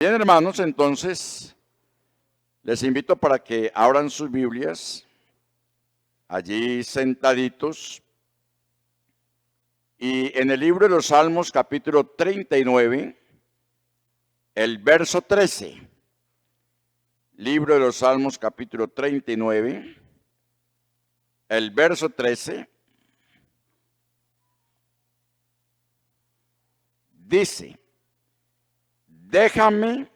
Bien, hermanos, entonces les invito para que abran sus Biblias, allí sentaditos, y en el libro de los Salmos, capítulo 39, el verso 13. Libro de los Salmos, capítulo 39, el verso 13, dice: déjame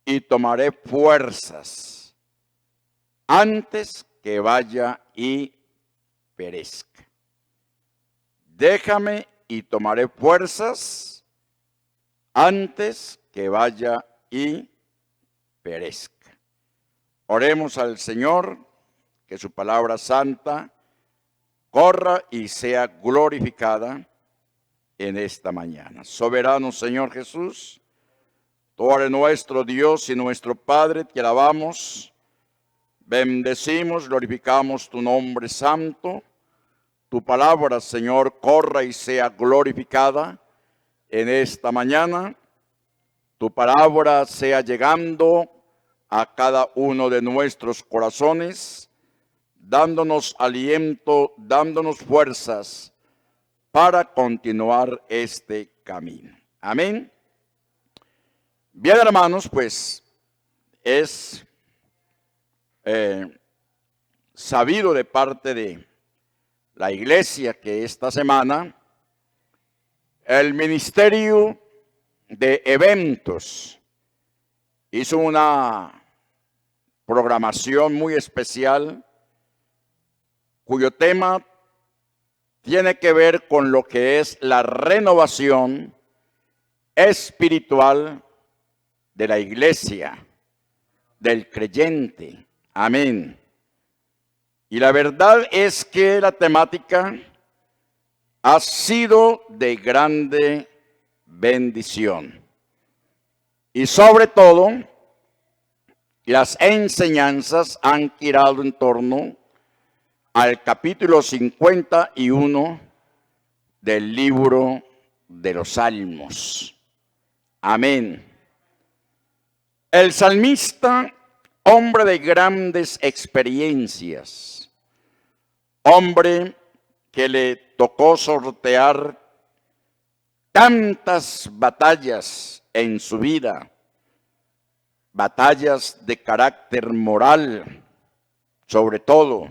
y tomaré fuerzas antes que vaya y perezca. Déjame y tomaré fuerzas antes que vaya y perezca. Oremos al Señor, que su palabra santa corra y sea glorificada en esta mañana. Soberano Señor Jesús, tú eres nuestro Dios y nuestro Padre, te alabamos, bendecimos, glorificamos tu nombre santo. Tu palabra, Señor, corra y sea glorificada en esta mañana. Tu palabra sea llegando a cada uno de nuestros corazones, dándonos aliento, dándonos fuerzas para continuar este camino. Amén. Bien, hermanos, pues es sabido de parte de la iglesia que esta semana el Ministerio de Eventos hizo una programación muy especial cuyo tema tiene que ver con lo que es la renovación espiritual de la iglesia, del creyente. Amén. Y la verdad es que la temática ha sido de grande bendición. Y sobre todo, las enseñanzas han girado en torno al capítulo 51 del libro de los Salmos. Amén. El salmista, hombre de grandes experiencias, hombre que le tocó sortear tantas batallas en su vida, batallas de carácter moral, sobre todo,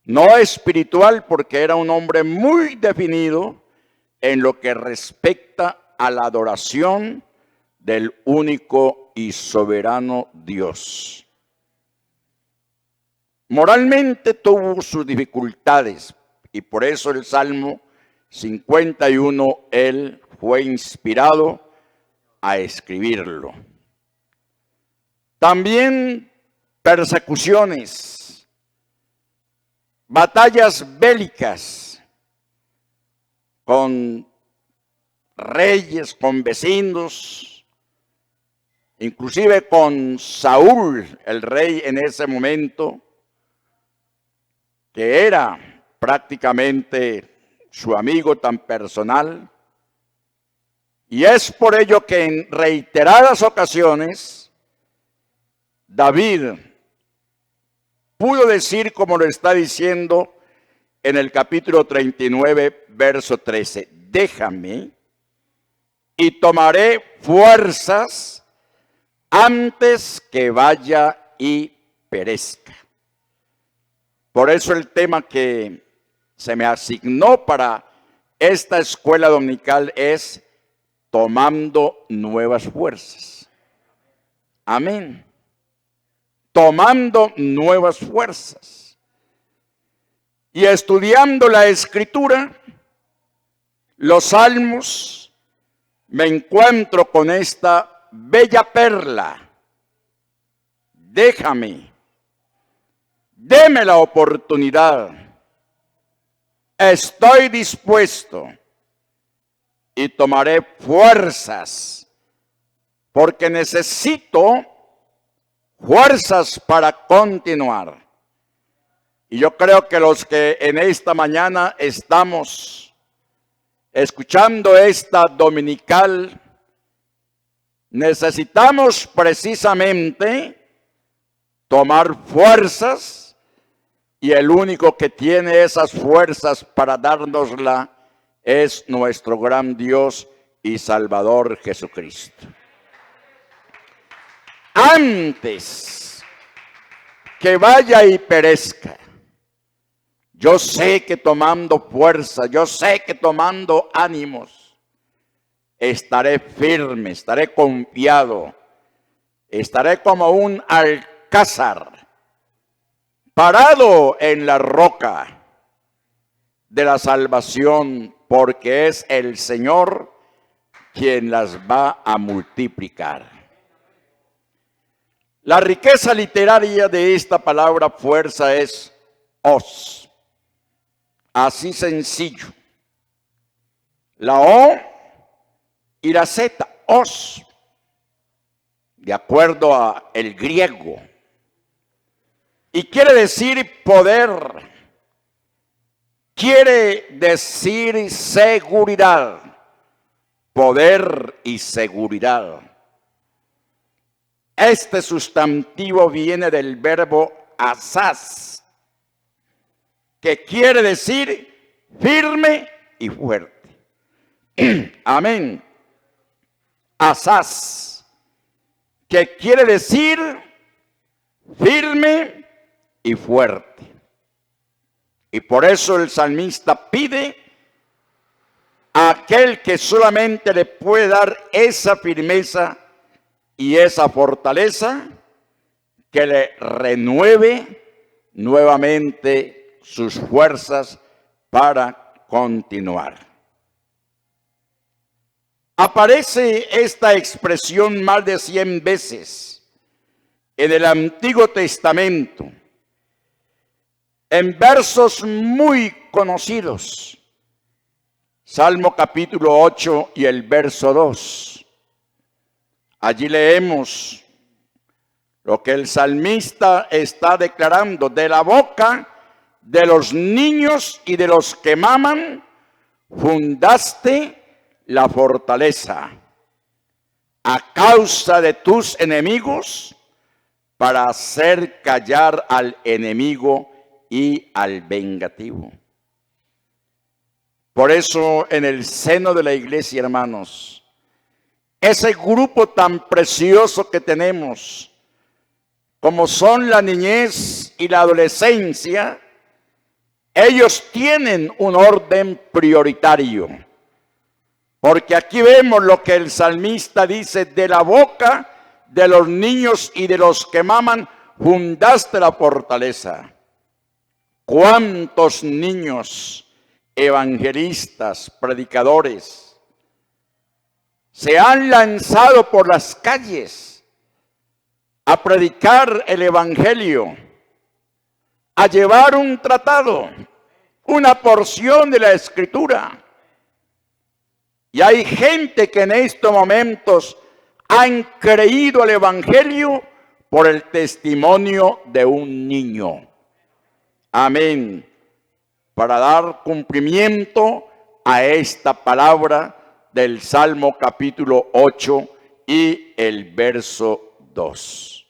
no espiritual, porque era un hombre muy definido en lo que respecta a la adoración del único y soberano Dios. Moralmente tuvo sus dificultades y por eso el Salmo 51 él fue inspirado a escribirlo. También persecuciones, batallas bélicas con reyes, con vecinos, inclusive con Saúl, el rey en ese momento, que era prácticamente su amigo tan personal. Y es por ello que en reiteradas ocasiones David pudo decir, como lo está diciendo en el capítulo 39, verso 13, déjame y tomaré fuerzas antes que vaya y perezca. Por eso el tema que se me asignó para esta escuela dominical es tomando nuevas fuerzas. Amén. Tomando nuevas fuerzas. Y estudiando la Escritura, los Salmos, me encuentro con esta bella perla. Déjame. Deme la oportunidad. Estoy dispuesto y tomaré fuerzas porque necesito fuerzas para continuar. Y yo creo que los que en esta mañana estamos escuchando esta dominical necesitamos precisamente tomar fuerzas, y el único que tiene esas fuerzas para dárnosla es nuestro gran Dios y Salvador Jesucristo. Antes que vaya y perezca, yo sé que tomando fuerza, yo sé que tomando ánimos, estaré firme, estaré confiado, estaré como un alcázar parado en la roca de la salvación, porque es el Señor quien las va a multiplicar. La riqueza literaria de esta palabra fuerza es os. Así sencillo. La O y la Z, os, de acuerdo a el griego. Y quiere decir poder, quiere decir seguridad, poder y seguridad. Este sustantivo viene del verbo asaz, que quiere decir firme y fuerte. Amén. Asaz, que quiere decir firme y fuerte. Y por eso el salmista pide a aquel que solamente le puede dar esa firmeza y esa fortaleza, que le renueve nuevamente sus fuerzas para continuar. Aparece esta expresión más de 100 veces en el Antiguo Testamento, en versos muy conocidos. Salmo capítulo 8 y el verso 2. Allí leemos lo que el salmista está declarando: de la boca de los niños y de los que maman, fundaste la fortaleza a causa de tus enemigos, para hacer callar al enemigo y al vengativo. Por eso en el seno de la iglesia, hermanos, ese grupo tan precioso que tenemos, como son la niñez y la adolescencia, ellos tienen un orden prioritario. Porque aquí vemos lo que el salmista dice: de la boca de los niños y de los que maman, fundaste la fortaleza. ¿Cuántos niños evangelistas, predicadores, se han lanzado por las calles a predicar el evangelio, a llevar un tratado, una porción de la escritura? Y hay gente que en estos momentos han creído al evangelio por el testimonio de un niño. Amén. Para dar cumplimiento a esta palabra del Salmo capítulo 8 y el verso 2.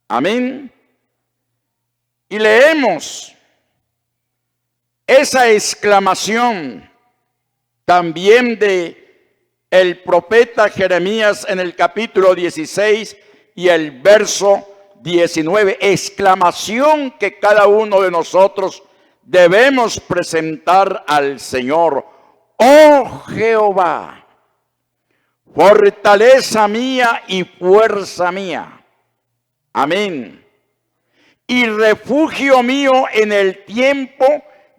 Amén. Y leemos esa exclamación también de el profeta Jeremías en el capítulo 16 y el verso 19, exclamación que cada uno de nosotros debemos presentar al Señor. Oh Jehová, fortaleza mía y fuerza mía. Amén. Y refugio mío en el tiempo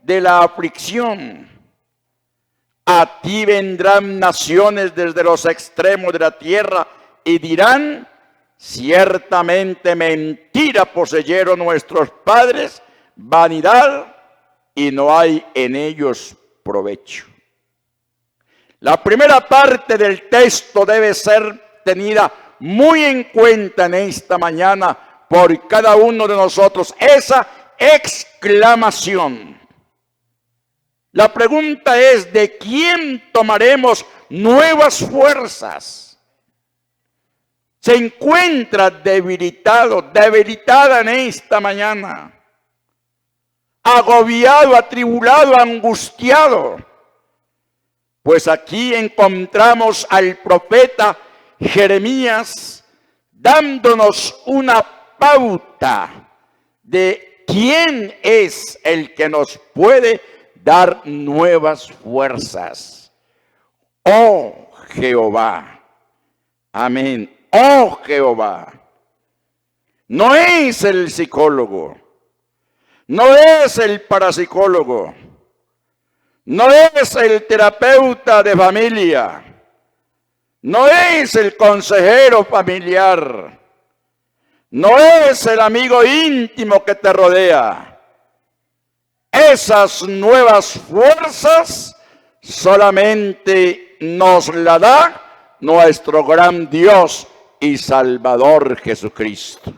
de la aflicción. A ti vendrán naciones desde los extremos de la tierra y dirán: ciertamente mentira poseyeron nuestros padres, vanidad, y no hay en ellos provecho. La primera parte del texto debe ser tenida muy en cuenta en esta mañana por cada uno de nosotros. Esa exclamación. La pregunta es: ¿de quién tomaremos nuevas fuerzas? se encuentra debilitado, debilitada en esta mañana, agobiado, atribulado, angustiado, pues aquí encontramos al profeta Jeremías dándonos una pauta de quién es el que nos puede dar nuevas fuerzas. Oh Jehová, amén. Oh Jehová, no es el psicólogo, no es el parapsicólogo, no es el terapeuta de familia, no es el consejero familiar, no es el amigo íntimo que te rodea. Esas nuevas fuerzas solamente nos la da nuestro gran Dios y Salvador Jesucristo.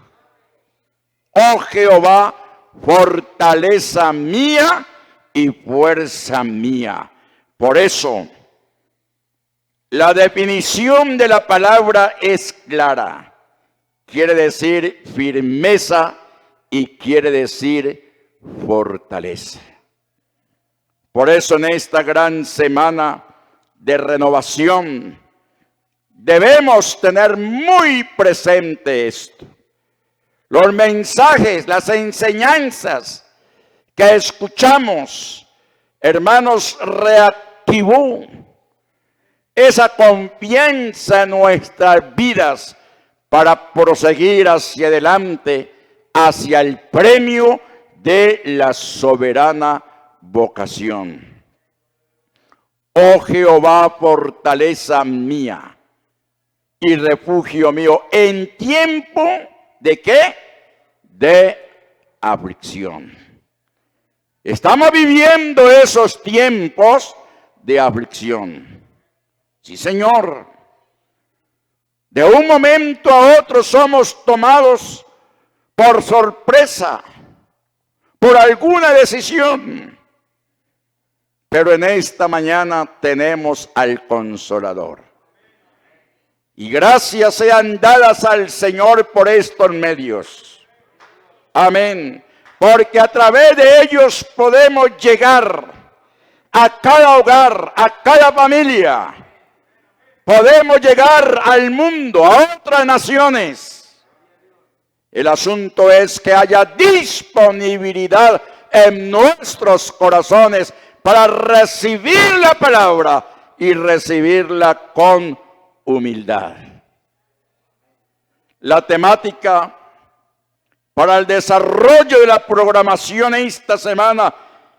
Oh Jehová, fortaleza mía y fuerza mía. Por eso, la definición de la palabra es clara. Quiere decir firmeza y quiere decir fortaleza. Por eso en esta gran semana de renovación debemos tener muy presente esto. Los mensajes, las enseñanzas que escuchamos, hermanos, reactivó esa confianza en nuestras vidas para proseguir hacia adelante, hacia el premio de la soberana vocación. Oh Jehová, fortaleza mía y refugio mío, en tiempo ¿de qué? De aflicción. Estamos viviendo esos tiempos de aflicción. Sí, Señor. De un momento a otro somos tomados por sorpresa, por alguna decisión. Pero en esta mañana tenemos al Consolador. Y gracias sean dadas al Señor por estos medios. Amén. Porque a través de ellos podemos llegar a cada hogar, a cada familia. Podemos llegar al mundo, a otras naciones. El asunto es que haya disponibilidad en nuestros corazones para recibir la palabra y recibirla con humildad. La temática para el desarrollo de la programación esta semana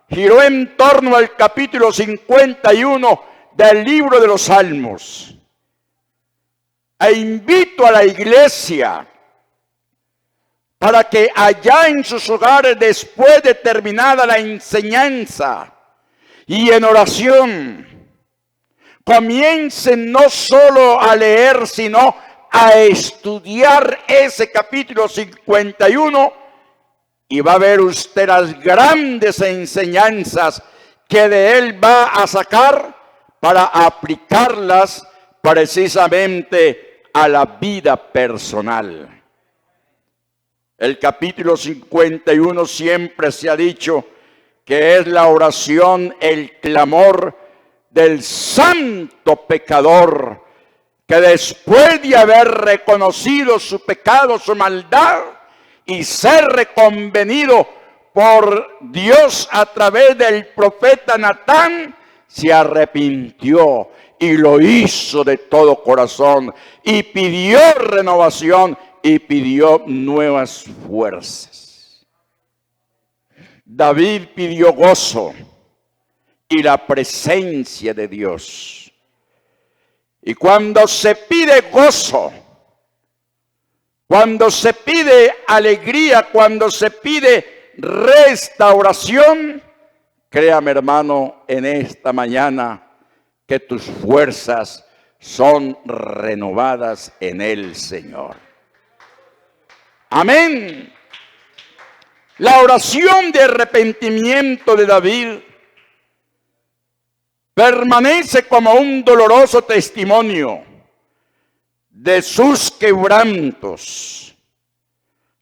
giró en torno al capítulo 51 del libro de los Salmos. E invito a la iglesia para que allá en sus hogares, después de terminada la enseñanza y en oración, comiencen no solo a leer, sino a estudiar ese capítulo 51 y va a ver usted las grandes enseñanzas que de él va a sacar para aplicarlas precisamente a la vida personal. El capítulo 51 siempre se ha dicho que es la oración, el clamor del santo pecador, que después de haber reconocido su pecado, su maldad, y ser reconvenido por Dios a través del profeta Natán, se arrepintió y lo hizo de todo corazón, y pidió renovación y pidió nuevas fuerzas. David pidió gozo y la presencia de Dios. Y cuando se pide gozo, cuando se pide alegría, cuando se pide restauración, créame, hermano, en esta mañana que tus fuerzas son renovadas en el Señor. Amén. La oración de arrepentimiento de David permanece como un doloroso testimonio de sus quebrantos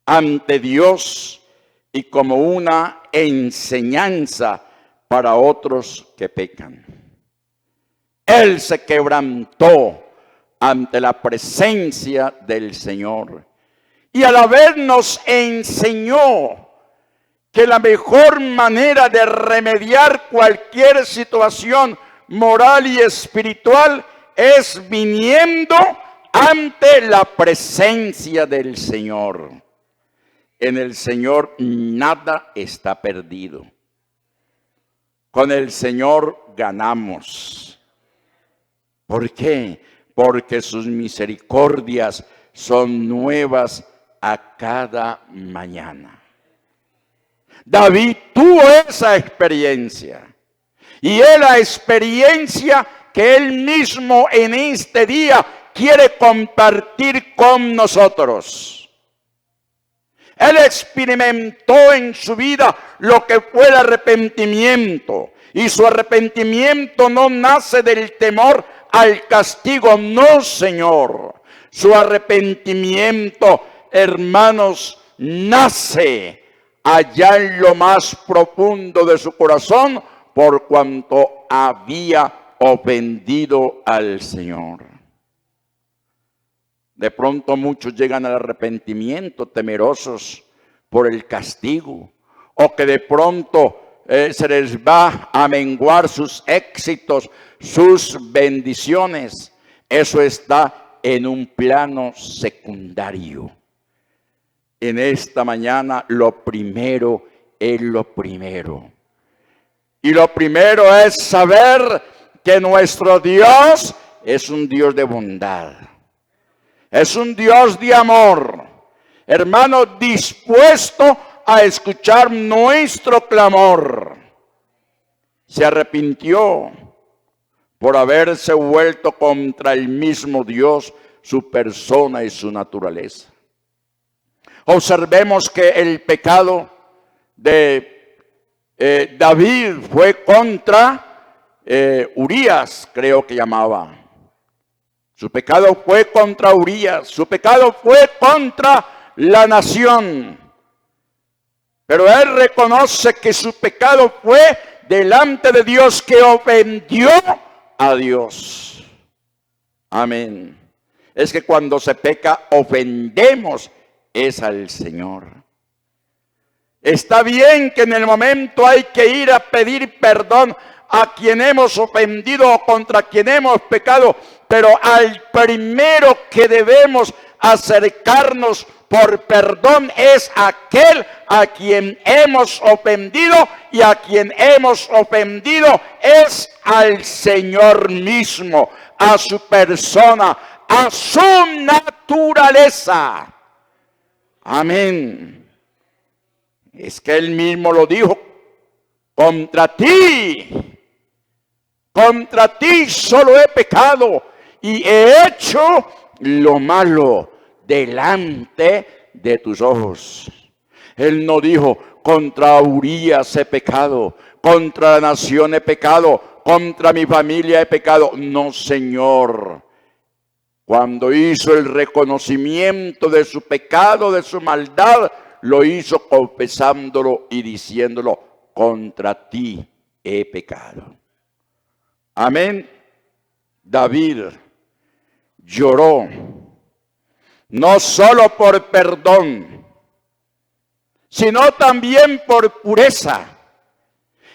ante Dios y como una enseñanza para otros que pecan. Él se quebrantó ante la presencia del Señor y a la vez nos enseñó que la mejor manera de remediar cualquier situación moral y espiritual es viniendo ante la presencia del Señor. En el Señor nada está perdido. Con el Señor ganamos. ¿Por qué? Porque sus misericordias son nuevas a cada mañana. David tuvo esa experiencia. Y es la experiencia que él mismo en este día quiere compartir con nosotros. Él experimentó en su vida lo que fue el arrepentimiento. Y su arrepentimiento no nace del temor al castigo, no, Señor. Su arrepentimiento, hermanos, nace allá en lo más profundo de su corazón por cuanto había ofendido al Señor. De pronto muchos llegan al arrepentimiento temerosos por el castigo, o que de pronto se les va a menguar sus éxitos, sus bendiciones. Eso está en un plano secundario. En esta mañana lo primero es lo primero. Y lo primero es saber que nuestro Dios es un Dios de bondad. Es un Dios de amor, hermano, dispuesto a escuchar nuestro clamor. Se arrepintió por haberse vuelto contra el mismo Dios, su persona y su naturaleza. Observemos que el pecado de David fue contra Urías, creo que llamaba. Su pecado fue contra Urías, su pecado fue contra la nación. Pero él reconoce que su pecado fue delante de Dios, que ofendió a Dios. Amén. Es que cuando se peca, ofendemos es al Señor. Está bien que en el momento hay que ir a pedir perdón a quien hemos ofendido o contra quien hemos pecado, pero al primero que debemos acercarnos por perdón es aquel a quien hemos ofendido, y a quien hemos ofendido es al Señor mismo, a su persona, a su naturaleza. Amén. Es que él mismo lo dijo: contra ti solo he pecado y he hecho lo malo delante de tus ojos. Él no dijo: contra Urías he pecado, contra la nación he pecado, contra mi familia he pecado. No, Señor. Cuando hizo el reconocimiento de su pecado, de su maldad, lo hizo confesándolo y diciéndolo: contra ti he pecado. Amén. David lloró, no solo por perdón, sino también por pureza.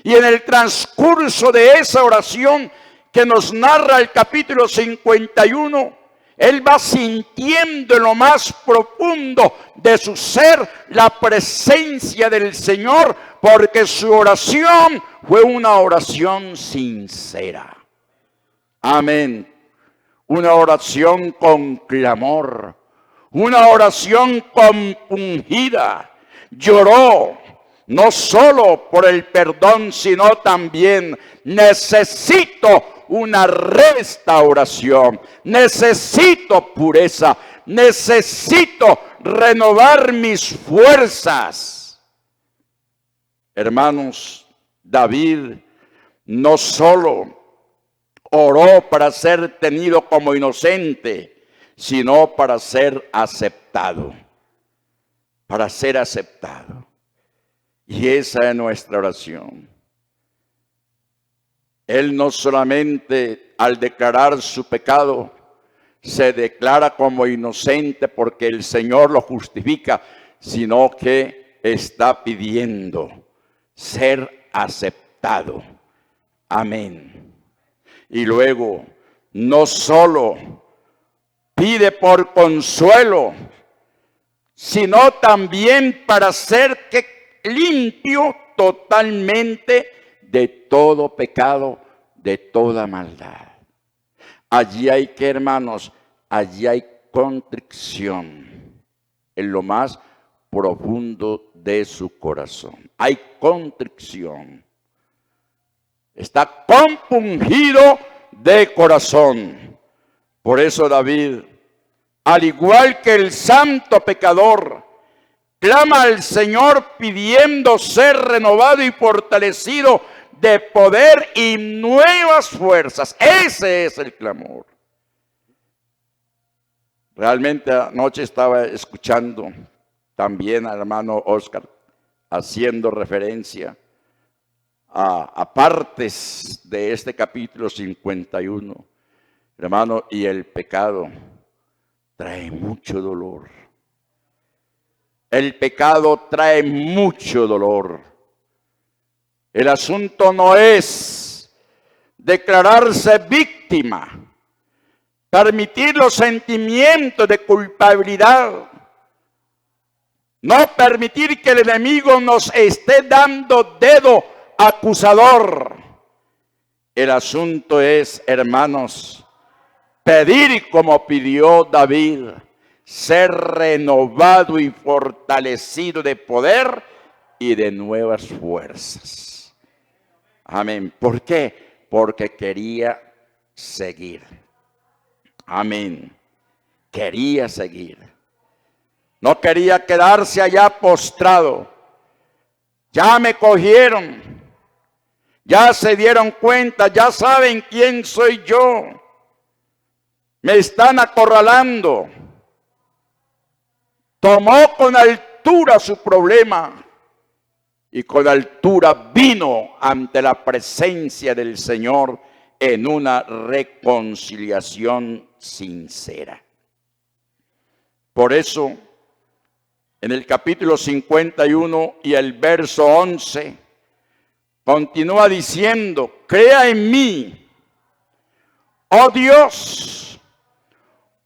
Y en el transcurso de esa oración que nos narra el capítulo 51, él va sintiendo en lo más profundo de su ser la presencia del Señor, porque su oración fue una oración sincera. Amén. Una oración con clamor, una oración compungida. Lloró no solo por el perdón, sino también: necesito una restauración, necesito pureza, necesito renovar mis fuerzas. Hermanos, David no solo oró para ser tenido como inocente, sino para ser aceptado. Para ser aceptado. Y esa es nuestra oración. Él no solamente al declarar su pecado se declara como inocente porque el Señor lo justifica, sino que está pidiendo ser aceptado. Amén. Y luego, no solo pide por consuelo, sino también para ser limpio totalmente de todo pecado, de toda maldad. Allí hay que, hermanos, allí hay contrición en lo más profundo de su corazón. Hay contrición. Está compungido de corazón. Por eso David, al igual que el santo pecador, clama al Señor pidiendo ser renovado y fortalecido de poder y nuevas fuerzas. Ese es el clamor. Realmente anoche estaba escuchando también al hermano Oscar haciendo referencia a partes de este capítulo 51. Hermano, y el pecado trae mucho dolor. El pecado trae mucho dolor. El asunto no es declararse víctima, permitir los sentimientos de culpabilidad, no permitir que el enemigo nos esté dando dedo acusador. El asunto es, hermanos, pedir como pidió David, ser renovado y fortalecido de poder y de nuevas fuerzas. Amén. ¿Por qué? Porque quería seguir. Amén. Quería seguir. No quería quedarse allá postrado. Ya me cogieron. Ya se dieron cuenta. Ya saben quién soy yo. Me están acorralando. Tomó con altura su problema. Y con altura vino ante la presencia del Señor en una reconciliación sincera. Por eso, en el capítulo 51 y el verso 11, continúa diciendo, crea en mí, oh Dios,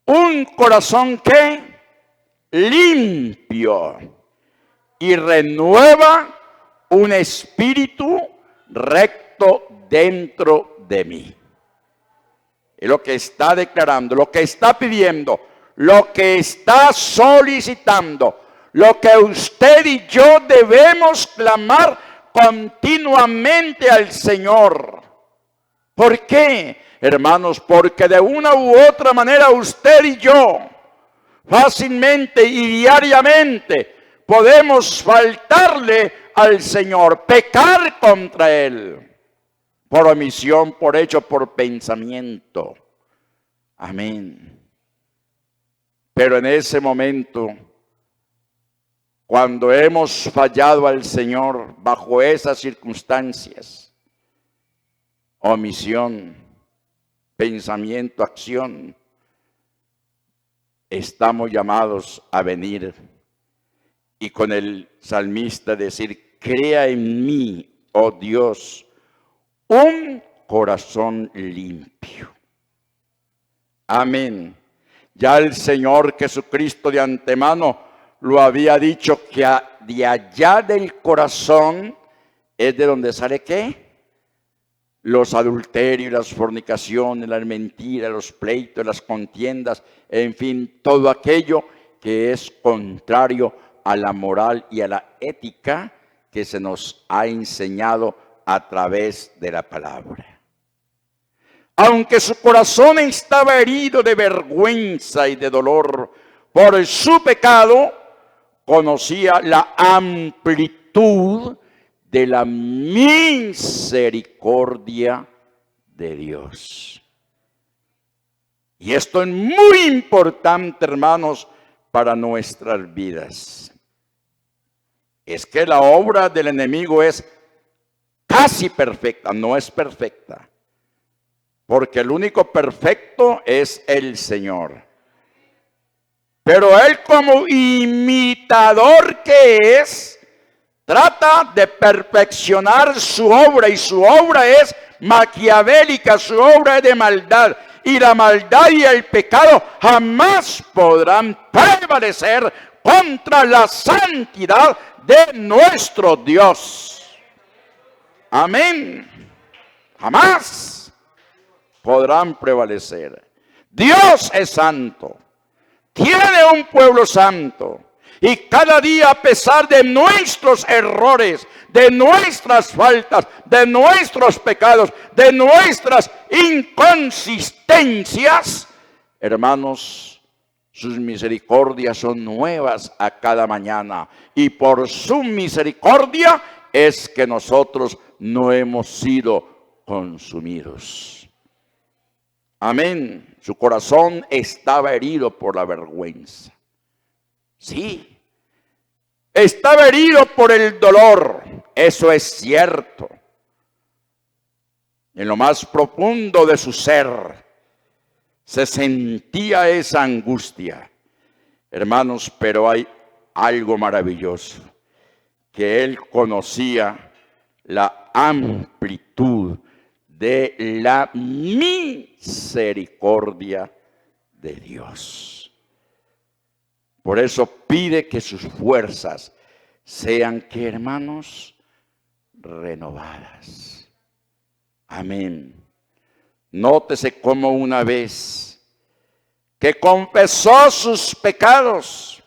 un corazón que limpio y renueva un espíritu recto dentro de mí. Es lo que está declarando, lo que está pidiendo, lo que está solicitando, lo que usted y yo debemos clamar continuamente al Señor. ¿Por qué, hermanos? Porque de una u otra manera usted y yo fácilmente y diariamente podemos faltarle al Señor, pecar contra Él, por omisión, por hecho, por pensamiento. Amén. Pero en ese momento, cuando hemos fallado al Señor bajo esas circunstancias, omisión, pensamiento, acción, estamos llamados a venir y con el salmista decir, crea en mí, oh Dios, un corazón limpio. Amén. Ya el Señor Jesucristo de antemano lo había dicho que de allá del corazón es de donde sale ¿qué? Los adulterios, las fornicaciones, las mentiras, los pleitos, las contiendas, en fin, todo aquello que es contrario a la moral y a la ética que se nos ha enseñado a través de la palabra. Aunque su corazón estaba herido de vergüenza y de dolor por su pecado, conocía la amplitud de la misericordia de Dios. Y esto es muy importante, hermanos, para nuestras vidas. Es que la obra del enemigo es casi perfecta, no es perfecta. Porque el único perfecto es el Señor. Pero él, como imitador que es, trata de perfeccionar su obra, y su obra es maquiavélica, su obra es de maldad. Y la maldad y el pecado jamás podrán prevalecer contra la santidad de nuestro Dios. Amén. Jamás podrán prevalecer. Dios es santo. Tiene un pueblo santo. Y cada día, a pesar de nuestros errores, de nuestras faltas, de nuestros pecados, de nuestras inconsistencias, hermanos, sus misericordias son nuevas a cada mañana. Y por su misericordia es que nosotros no hemos sido consumidos. Amén. Su corazón estaba herido por la vergüenza. Sí. Estaba herido por el dolor, eso es cierto. En lo más profundo de su ser se sentía esa angustia. Hermanos, pero hay algo maravilloso, que él conocía la amplitud de la misericordia de Dios. Por eso pide que sus fuerzas sean, ¿qué, hermanos? Renovadas. Amén. Nótese cómo una vez que confesó sus pecados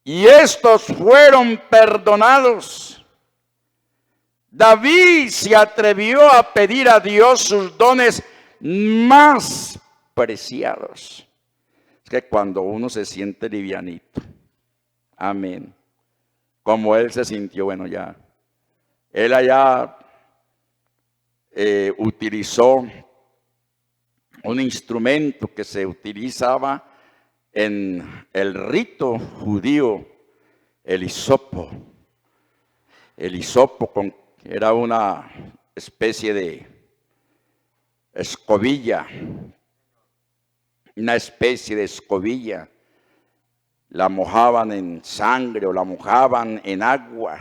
y estos fueron perdonados, David se atrevió a pedir a Dios sus dones más preciados. Que cuando uno se siente livianito, amén, como él se sintió, bueno, ya, él allá utilizó un instrumento que se utilizaba en el rito judío, el hisopo. El hisopo era una especie de escobilla, una especie de escobilla. La mojaban en sangre o la mojaban en agua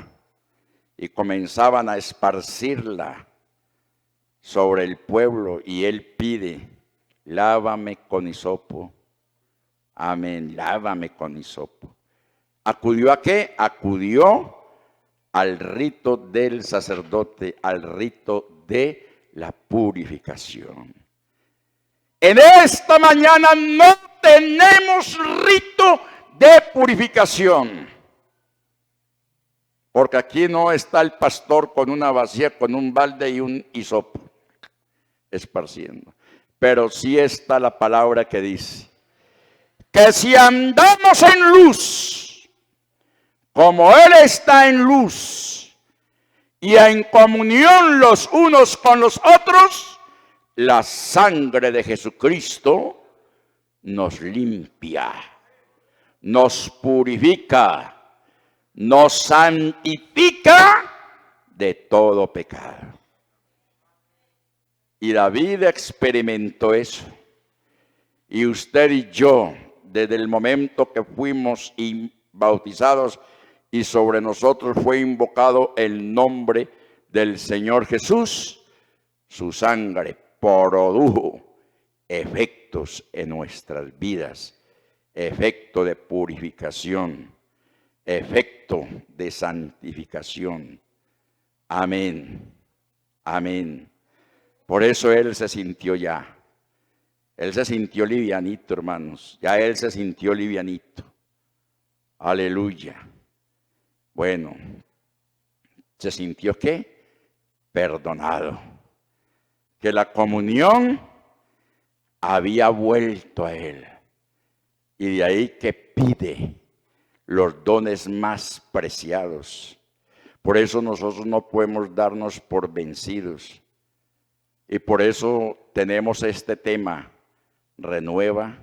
y comenzaban a esparcirla sobre el pueblo, y él pide: lávame con hisopo. Amén, lávame con hisopo. ¿Acudió a qué? Acudió al rito del sacerdote, al rito de la purificación. En esta mañana no tenemos rito de purificación, porque aquí no está el pastor con una vasija, con un balde y un hisopo esparciendo. Pero sí está la palabra que dice que si andamos en luz, como Él está en luz, y en comunión los unos con los otros, la sangre de Jesucristo nos limpia, nos purifica, nos santifica de todo pecado. Y David experimentó eso. Y usted y yo, desde el momento que fuimos bautizados y sobre nosotros fue invocado el nombre del Señor Jesús, su sangre produjo efectos en nuestras vidas, efecto de purificación, efecto de santificación. Amén, amén. Por eso él se sintió ya. Él se sintió livianito, hermanos. Ya él se sintió livianito. Aleluya. Bueno, ¿se sintió qué? Perdonado. Que la comunión había vuelto a él. Y de ahí que pide los dones más preciados. Por eso nosotros no podemos darnos por vencidos. Y por eso tenemos este tema: renueva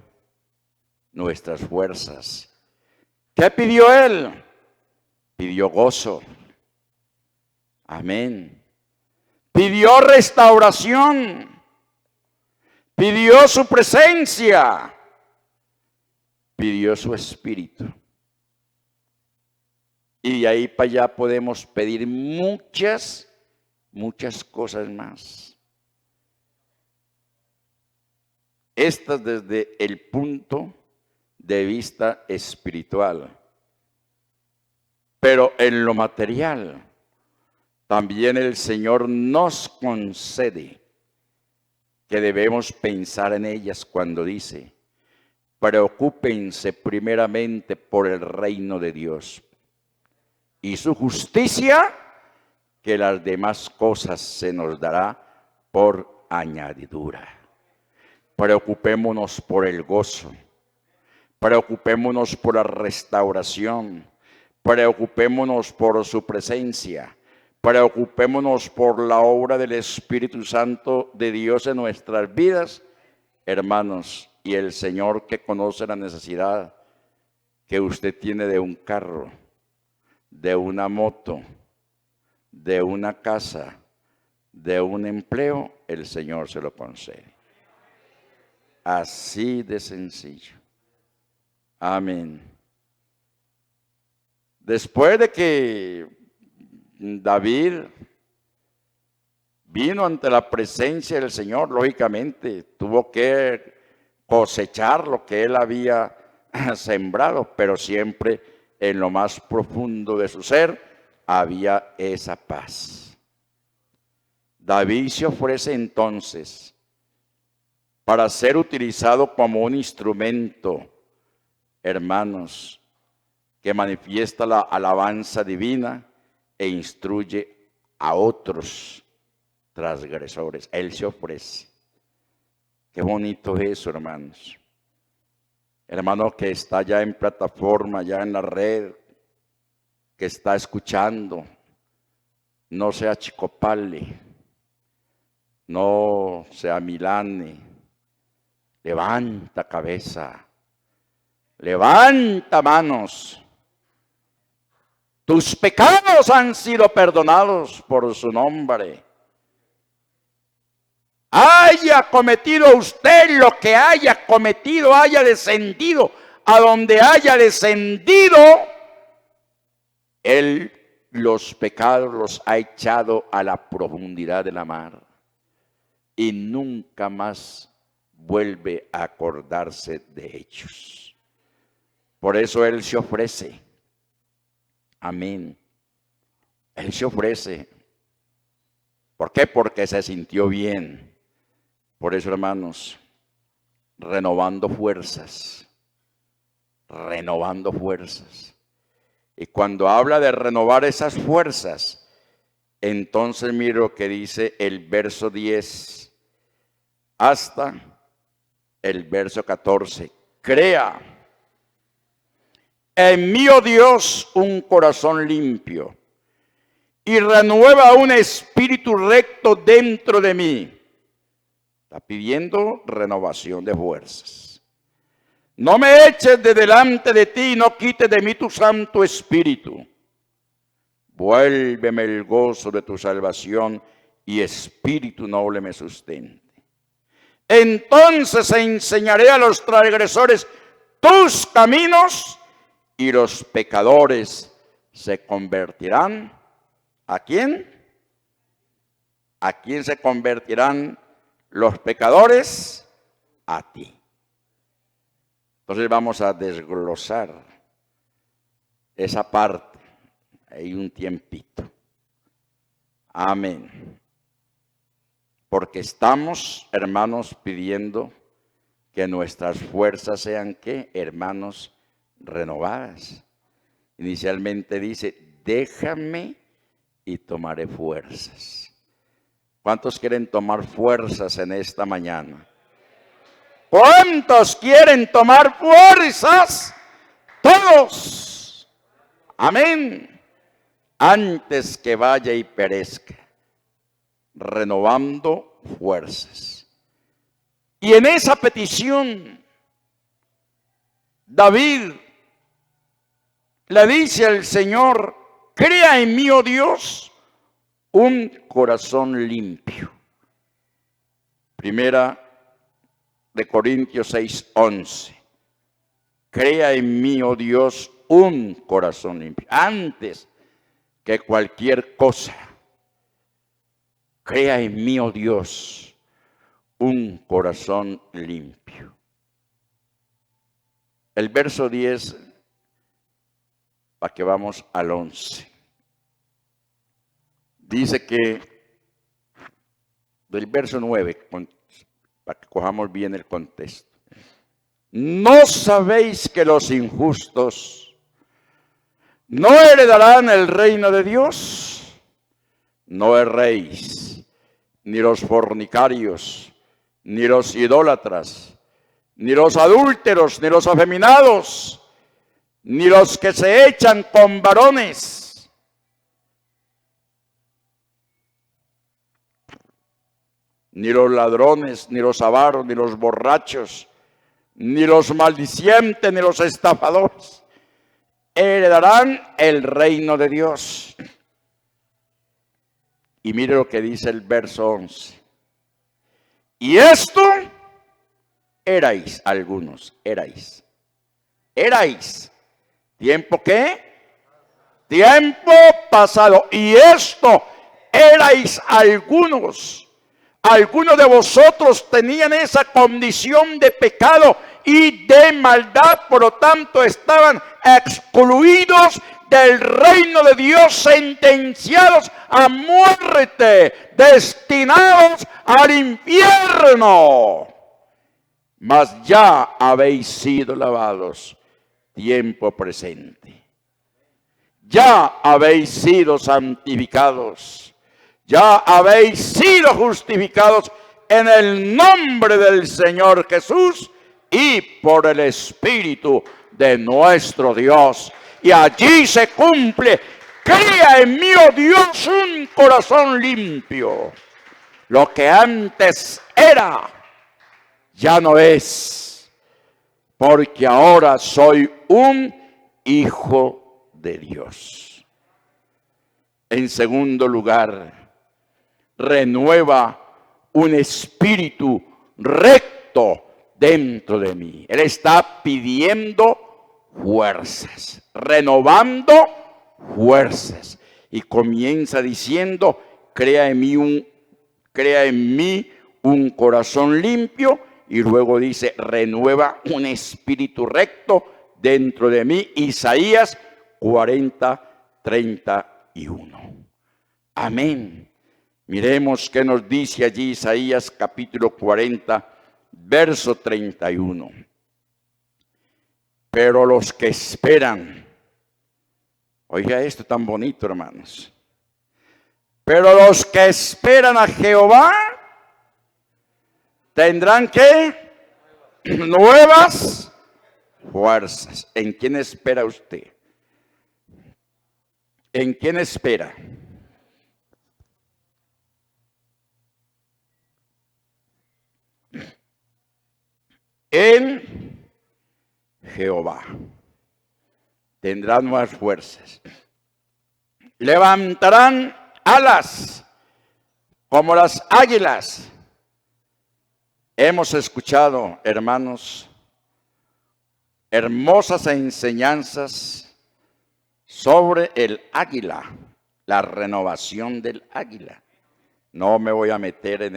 nuestras fuerzas. ¿Qué pidió él? Pidió gozo. Amén. Pidió restauración. Pidió su presencia. Pidió su espíritu. Y de ahí para allá podemos pedir muchas cosas más. Estas desde el punto de vista espiritual. Pero en lo material, también el Señor nos concede que debemos pensar en ellas cuando dice: preocúpense primeramente por el reino de Dios y su justicia, que las demás cosas se nos dará por añadidura. Preocupémonos por el gozo, preocupémonos por la restauración, preocupémonos por su presencia, preocupémonos por la obra del Espíritu Santo de Dios en nuestras vidas, hermanos. Y el Señor, que conoce la necesidad que usted tiene de un carro, de una moto, de una casa, de un empleo, el Señor se lo concede. Así de sencillo. Amén. Después de que David vino ante la presencia del Señor, lógicamente tuvo que cosechar lo que él había sembrado, pero siempre en lo más profundo de su ser había esa paz. David se ofrece entonces para ser utilizado como un instrumento, hermanos, que manifiesta la alabanza divina e instruye a otros transgresores. Él se ofrece. Qué bonito es eso, hermanos. Hermano que está ya en plataforma, ya en la red, que está escuchando, no sea chicopale, no sea milane. Levanta cabeza, levanta manos. Tus pecados han sido perdonados por su nombre. Haya cometido usted lo que haya cometido, haya descendido a donde haya descendido, Él los pecados los ha echado a la profundidad de la mar y nunca más vuelve a acordarse de ellos. Por eso Él se ofrece. Amén. Él se ofrece. ¿Por qué? Porque se sintió bien. Por eso, hermanos, renovando fuerzas. Renovando fuerzas. Y cuando habla de renovar esas fuerzas, entonces mire lo que dice el verso 10 hasta el verso 14. Crea en mí, oh Dios, un corazón limpio y renueva un espíritu recto dentro de mí. Está pidiendo renovación de fuerzas. No me eches de delante de ti y no quites de mí tu Santo Espíritu. Vuélveme el gozo de tu salvación y espíritu noble me sustente. Entonces enseñaré a los transgresores tus caminos y los pecadores se convertirán. ¿A quién? ¿A quién se convertirán los pecadores? A ti. Entonces vamos a desglosar esa parte. Hay un tiempito. Amén. Porque estamos, hermanos, pidiendo que nuestras fuerzas sean, ¿qué? Hermanos, renovadas. Inicialmente dice, déjame y tomaré fuerzas. ¿Cuántos quieren tomar fuerzas en esta mañana? ¿Cuántos quieren tomar fuerzas? Todos. Amén. Antes que vaya y perezca. Renovando fuerzas. Y en esa petición, David le dice al Señor: crea en mí, oh Dios, un corazón limpio. Primera de Corintios 6:11. Crea en mí, oh Dios, un corazón limpio. Antes que cualquier cosa, crea en mí, oh Dios, un corazón limpio. El verso 10, para que vamos al 11. Dice que, del verso 9, para que cojamos bien el contexto. ¿No sabéis que los injustos no heredarán el reino de Dios? No erréis, ni los fornicarios, ni los idólatras, ni los adúlteros, ni los afeminados, ni los que se echan con varones, ni los ladrones, ni los avaros, ni los borrachos, ni los maldicientes, ni los estafadores heredarán el reino de Dios. Y mire lo que dice el verso 11. Y esto erais algunos, erais. ¿Tiempo qué? Tiempo pasado. Y esto erais algunos. Algunos de vosotros tenían esa condición de pecado y de maldad, por lo tanto estaban excluidos del reino de Dios, sentenciados a muerte, destinados al infierno. Mas ya habéis sido lavados, tiempo presente. Ya habéis sido santificados. Ya habéis sido justificados en el nombre del Señor Jesús y por el Espíritu de nuestro Dios. Y allí se cumple: crea en mí, oh Dios, un corazón limpio. Lo que antes era, ya no es, porque ahora soy un hijo de Dios. En segundo lugar, renueva un espíritu recto dentro de mí. Él está pidiendo fuerzas, renovando fuerzas. Y comienza diciendo: crea en mí un corazón limpio. Y luego dice: renueva un espíritu recto dentro de mí. Isaías 40:31. Amén. Miremos qué nos dice allí Isaías capítulo 40, verso 31. Pero los que esperan, oiga esto tan bonito, hermanos. Pero los que esperan a Jehová tendrán ¿qué? Nuevas fuerzas. ¿En quién espera usted? ¿En quién espera? En Jehová tendrán nuevas fuerzas. Levantarán alas como las águilas. Hemos escuchado, hermanos, hermosas enseñanzas sobre el águila, la renovación del águila. No me voy a meter en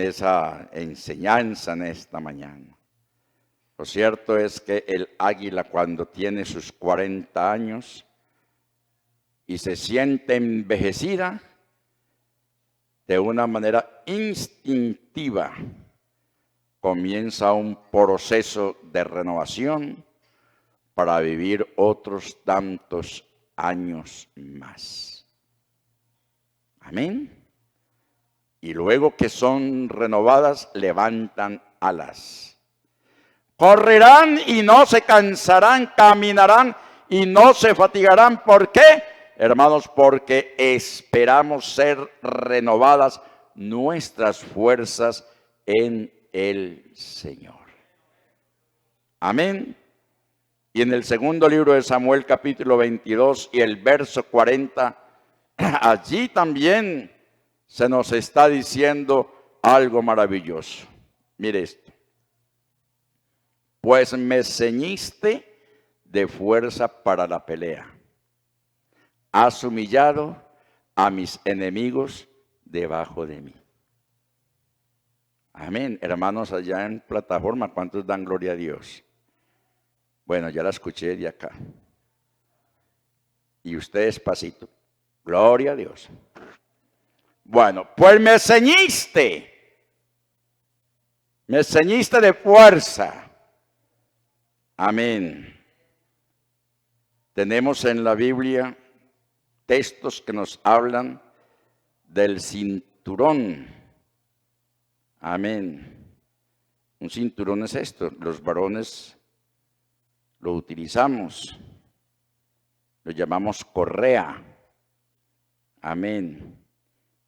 esa enseñanza en esta mañana. Lo cierto es que el águila, cuando tiene sus 40 años y se siente envejecida, de una manera instintiva comienza un proceso de renovación para vivir otros tantos años más. Amén. Y luego que son renovadas, levantan alas. Correrán y no se cansarán, caminarán y no se fatigarán. ¿Por qué? Hermanos, porque esperamos ser renovadas nuestras fuerzas en el Señor. Amén. Y en el segundo libro de Samuel, capítulo 22 y el verso 40, allí también se nos está diciendo algo maravilloso. Mire esto. Pues me ceñiste de fuerza para la pelea. Has humillado a mis enemigos debajo de mí. Amén. Hermanos allá en plataforma, ¿cuántos dan gloria a Dios? Bueno, ya la escuché de acá. Y ustedes pasito. Gloria a Dios. Bueno, pues me ceñiste de fuerza. Amén. Tenemos en la Biblia textos que nos hablan del cinturón. Amén. Un cinturón es esto. Los varones lo utilizamos. Lo llamamos correa. Amén.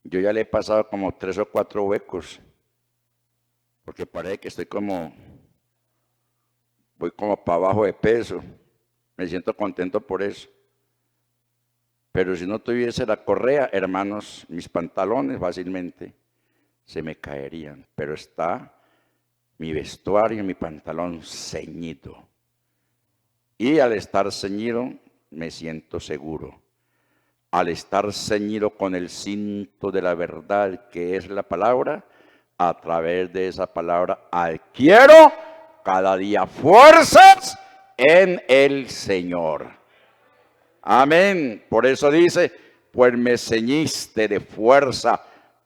Yo ya le he pasado como 3 o 4 huecos. Porque parece que voy como para abajo de peso. Me siento contento por eso. Pero si no tuviese la correa, hermanos, mis pantalones fácilmente se me caerían. Pero está mi vestuario, mi pantalón ceñido. Y al estar ceñido, me siento seguro. Al estar ceñido con el cinto de la verdad, que es la palabra, a través de esa palabra adquiero cada día fuerzas en el Señor. Amén. Por eso dice, pues me ceñiste de fuerza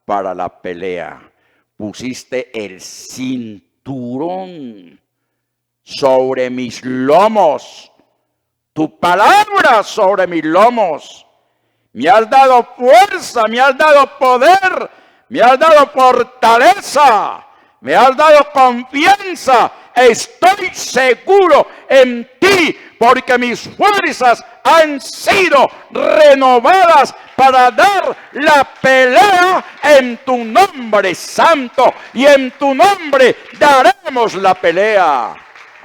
para la pelea. Pusiste el cinturón sobre mis lomos. Tu palabra sobre mis lomos. Me has dado fuerza, me has dado poder, me has dado fortaleza, me has dado confianza. Estoy seguro en ti porque mis fuerzas han sido renovadas para dar la pelea en tu nombre santo y en tu nombre daremos la pelea.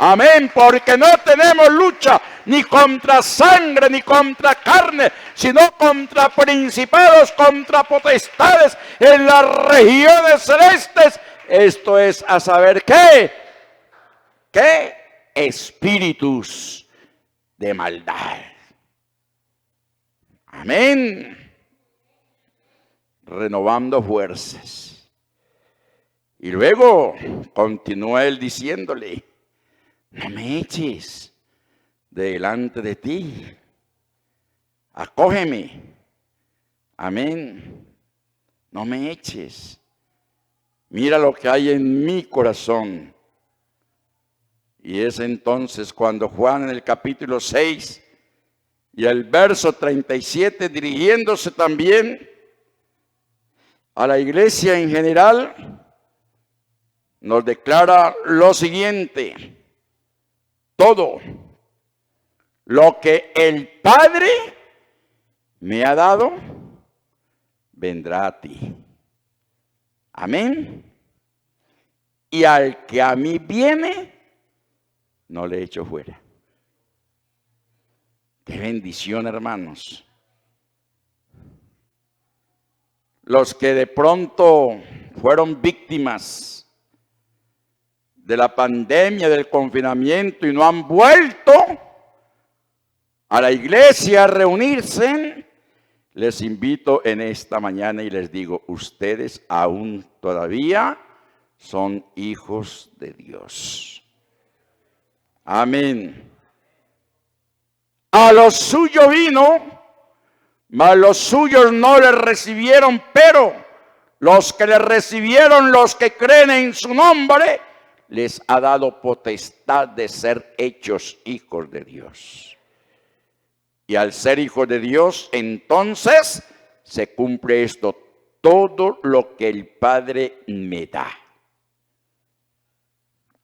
Amén, porque no tenemos lucha ni contra sangre ni contra carne, sino contra principados, contra potestades en las regiones celestes. Esto es a saber qué espíritus de maldad. Amén. Renovando fuerzas. Y luego continúa él diciéndole, no me eches delante de ti. Acógeme. Amén. No me eches. Mira lo que hay en mi corazón. Y es entonces cuando Juan en el capítulo 6 y el verso 37, dirigiéndose también a la iglesia en general, nos declara lo siguiente. Todo lo que el Padre me ha dado, vendrá a ti. Amén. Y al que a mí viene, no le echo fuera. Qué bendición, hermanos. Los que de pronto fueron víctimas de la pandemia, del confinamiento y no han vuelto a la iglesia a reunirse, les invito en esta mañana y les digo, ustedes aún todavía son hijos de Dios. Amén. A lo suyo vino, mas los suyos no le recibieron, pero los que le recibieron, los que creen en su nombre, les ha dado potestad de ser hechos hijos de Dios. Y al ser hijos de Dios, entonces se cumple esto, todo lo que el Padre me da.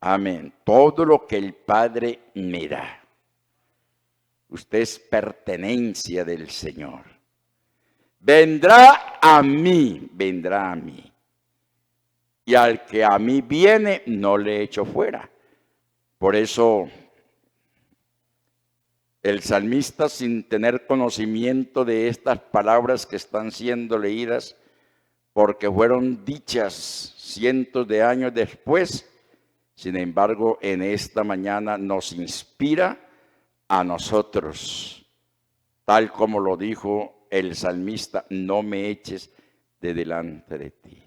Amén. Todo lo que el Padre me da. Usted es pertenencia del Señor. Vendrá a mí, vendrá a mí. y al que a mí viene no le echo fuera. Por eso el salmista, sin tener conocimiento de estas palabras que están siendo leídas, porque fueron dichas cientos de años después, sin embargo, en esta mañana nos inspira a nosotros, tal como lo dijo el salmista: no me eches de delante de ti.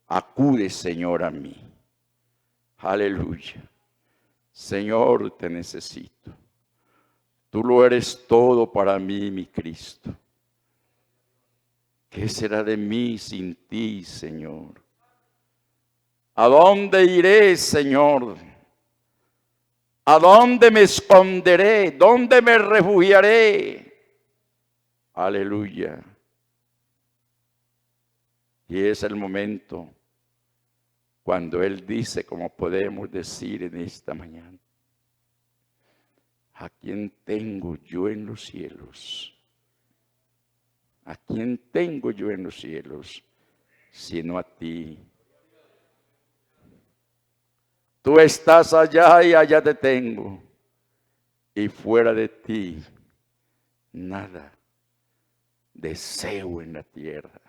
Acude, Señor, a mí. Aleluya. Señor, te necesito. Tú lo eres todo para mí, mi Cristo. ¿Qué será de mí sin ti, Señor? ¿A dónde iré, Señor? ¿A dónde me esconderé? ¿Dónde me refugiaré? Aleluya. Y es el momento cuando Él dice, como podemos decir en esta mañana: ¿a quién tengo yo en los cielos? ¿A quién tengo yo en los cielos sino a ti? Tú estás allá y allá te tengo, y fuera de ti nada deseo en la tierra.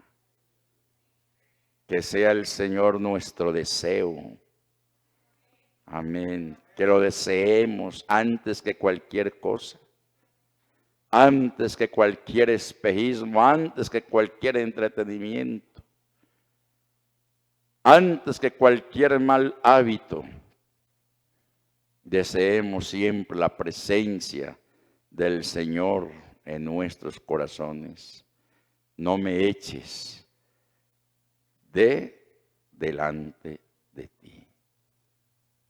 Que sea el Señor nuestro deseo. Amén. Que lo deseemos antes que cualquier cosa, antes que cualquier espejismo, antes que cualquier entretenimiento, antes que cualquier mal hábito. Deseemos siempre la presencia del Señor en nuestros corazones. No me eches de delante de ti.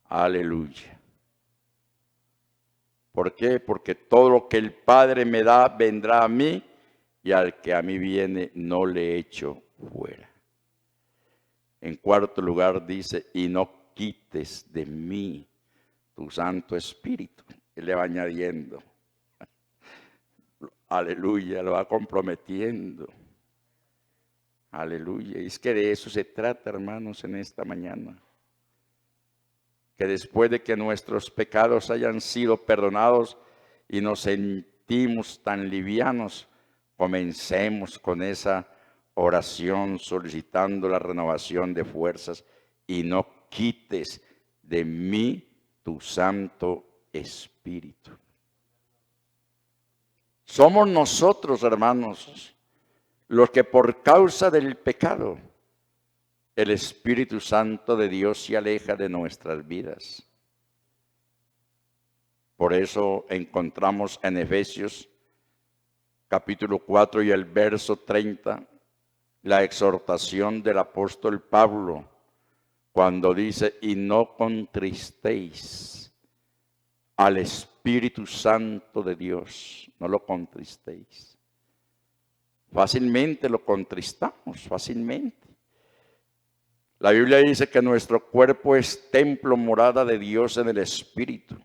Aleluya. ¿Por qué? Porque todo lo que el Padre me da vendrá a mí, y al que a mí viene no le echo fuera. En cuarto lugar dice: y no quites de mí tu Santo Espíritu. Él le va añadiendo. Aleluya, lo va comprometiendo. Aleluya. Y es que de eso se trata, hermanos, en esta mañana. Que después de que nuestros pecados hayan sido perdonados y nos sentimos tan livianos, comencemos con esa oración solicitando la renovación de fuerzas: y no quites de mí tu Santo Espíritu. Somos nosotros, hermanos, los que por causa del pecado, el Espíritu Santo de Dios se aleja de nuestras vidas. Por eso encontramos en Efesios capítulo 4 y el verso 30 la exhortación del apóstol Pablo, cuando dice: y no contristéis al Espíritu Santo de Dios. No lo contristéis. Fácilmente lo contristamos, fácilmente. La Biblia dice que nuestro cuerpo es templo, morada de Dios en el Espíritu,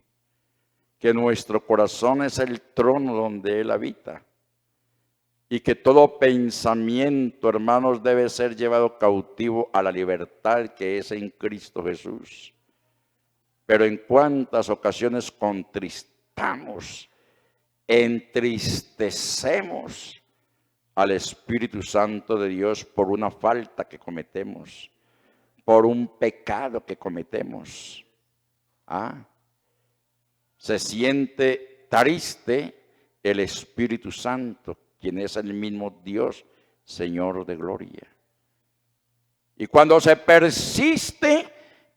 que nuestro corazón es el trono donde Él habita, y que todo pensamiento, hermanos, debe ser llevado cautivo a la libertad que es en Cristo Jesús. Pero en cuántas ocasiones contristamos, entristecemos al Espíritu Santo de Dios por una falta que cometemos, por un pecado que cometemos. Se siente triste el Espíritu Santo, quien es el mismo Dios, Señor de gloria. Y cuando se persiste